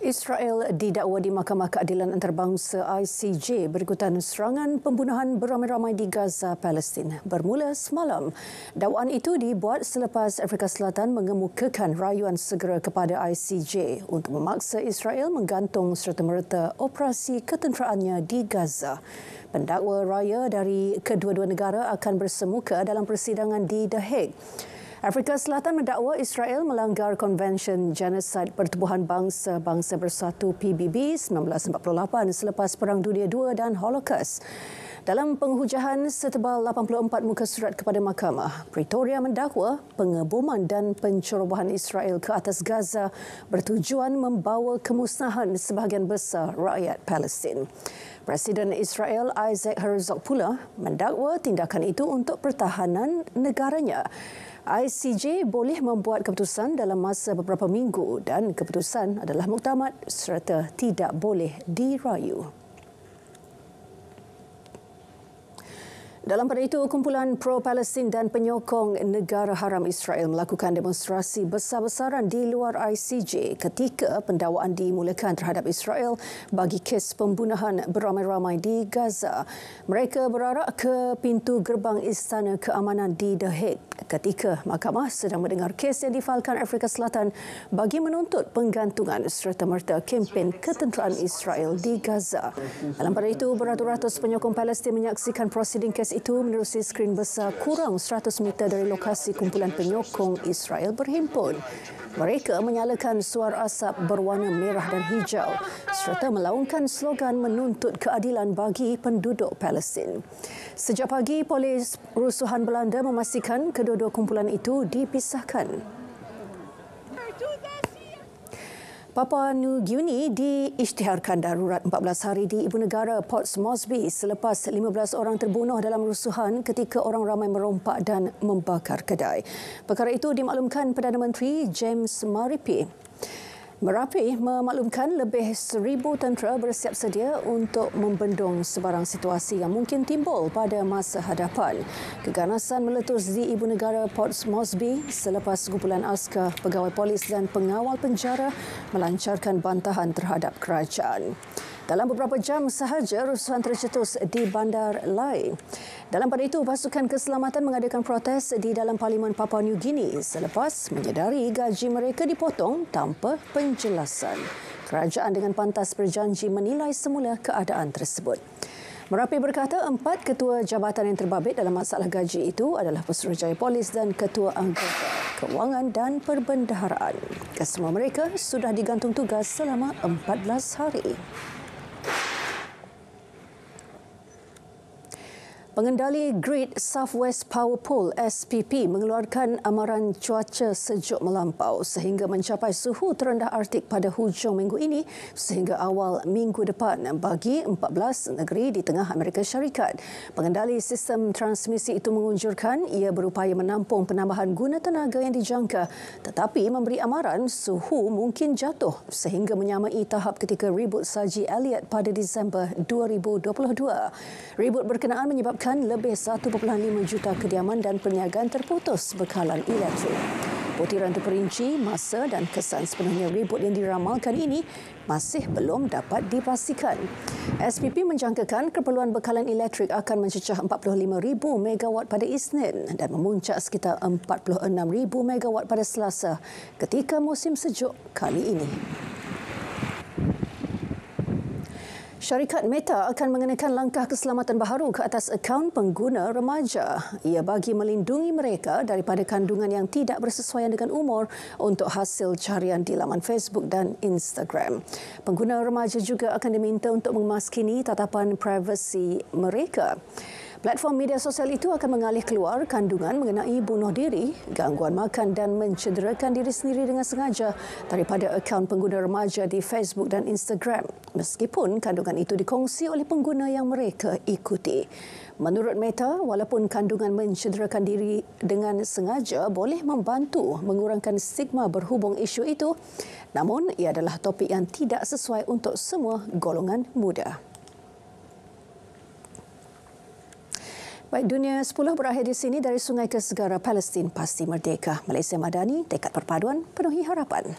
Israel didakwa di Mahkamah Keadilan Antarabangsa ICJ berikutan serangan pembunuhan beramai-ramai di Gaza, Palestin bermula semalam. Dakwaan itu dibuat selepas Afrika Selatan mengemukakan rayuan segera kepada ICJ untuk memaksa Israel menggantung serta-merta operasi ketenteraannya di Gaza. Pendakwa raya dari kedua-dua negara akan bersemuka dalam persidangan di The Hague. Afrika Selatan mendakwa Israel melanggar Konvensyen Genosid Pertubuhan Bangsa-Bangsa Bersatu PBB 1948 selepas Perang Dunia II dan Holocaust. Dalam penghujahan setebal 84 muka surat kepada mahkamah, Pretoria mendakwa pengeboman dan pencerobohan Israel ke atas Gaza bertujuan membawa kemusnahan sebahagian besar rakyat Palestin. Presiden Israel Isaac Herzog pula mendakwa tindakan itu untuk pertahanan negaranya. ICJ boleh membuat keputusan dalam masa beberapa minggu dan keputusan adalah muktamad serta tidak boleh dirayu. Dalam pada itu, kumpulan pro-Palestin dan penyokong negara haram Israel melakukan demonstrasi besar-besaran di luar ICJ ketika pendakwaan dimulakan terhadap Israel bagi kes pembunuhan beramai-ramai di Gaza. Mereka berarak ke pintu gerbang Istana Keamanan di The Hague ketika mahkamah sedang mendengar kes yang difailkan Afrika Selatan bagi menuntut penggantungan serta-merta kempen ketenteraan Israel di Gaza. Dalam pada itu, beratus-ratus penyokong Palestin menyaksikan prosiding kes itu menerusi skrin besar kurang 100 meter dari lokasi kumpulan penyokong Israel berhimpun. Mereka menyalakan suar asap berwarna merah dan hijau serta melaungkan slogan menuntut keadilan bagi penduduk Palestin. Sejak pagi, polis rusuhan Belanda memastikan kedua-dua kumpulan itu dipisahkan. Papua New Guinea diisytiharkan darurat 14 hari di ibu negara Port Moresby selepas 15 orang terbunuh dalam rusuhan ketika orang ramai merompak dan membakar kedai. Perkara itu dimaklumkan Perdana Menteri James Marape memaklumkan lebih 1,000 tentera bersiap sedia untuk membendung sebarang situasi yang mungkin timbul pada masa hadapan. Keganasan meletus di ibu negara Port Moresby selepas kumpulan askar, pegawai polis dan pengawal penjara melancarkan bantahan terhadap kerajaan. Dalam beberapa jam sahaja, rusuhan tercetus di Bandar Lae. Dalam pada itu, pasukan keselamatan mengadakan protes di dalam Parlimen Papua New Guinea selepas menyedari gaji mereka dipotong tanpa penjelasan. Kerajaan dengan pantas berjanji menilai semula keadaan tersebut. Marape berkata 4 ketua jabatan yang terbabit dalam masalah gaji itu adalah Pesuruhjaya Polis dan Ketua Anggota Kewangan dan Perbendaharaan. Kesemua mereka sudah digantung tugas selama 14 hari. Pengendali Great Southwest Power Pool SPP mengeluarkan amaran cuaca sejuk melampau sehingga mencapai suhu terendah Arktik pada hujung minggu ini sehingga awal minggu depan bagi 14 negeri di tengah Amerika Syarikat. Pengendali sistem transmisi itu mengunjurkan ia berupaya menampung penambahan guna tenaga yang dijangka tetapi memberi amaran suhu mungkin jatuh sehingga menyamai tahap ketika ribut salji Elliott pada Disember 2022. Ribut berkenaan menyebabkan lebih 1.5 juta kediaman dan perniagaan terputus bekalan elektrik. Butiran terperinci, masa dan kesan sepenuhnya ribut yang diramalkan ini masih belum dapat dipastikan. SPP menjangkakan keperluan bekalan elektrik akan mencecah 45,000 megawatt pada Isnin dan memuncak sekitar 46,000 megawatt pada Selasa ketika musim sejuk kali ini. Syarikat Meta akan mengenakan langkah keselamatan baharu ke atas akaun pengguna remaja. Ia bagi melindungi mereka daripada kandungan yang tidak bersesuaian dengan umur untuk hasil carian di laman Facebook dan Instagram. Pengguna remaja juga akan diminta untuk memaskini tatapan privasi mereka. Platform media sosial itu akan mengalih keluar kandungan mengenai bunuh diri, gangguan makan dan mencederakan diri sendiri dengan sengaja daripada akaun pengguna remaja di Facebook dan Instagram, meskipun kandungan itu dikongsi oleh pengguna yang mereka ikuti. Menurut Meta, walaupun kandungan mencederakan diri dengan sengaja boleh membantu mengurangkan stigma berhubung isu itu, namun ia adalah topik yang tidak sesuai untuk semua golongan muda. Baik, Dunia 10 berakhir di sini. Dari sungai ke segara, Palestin pasti merdeka. Malaysia Madani, tekad perpaduan penuhi harapan.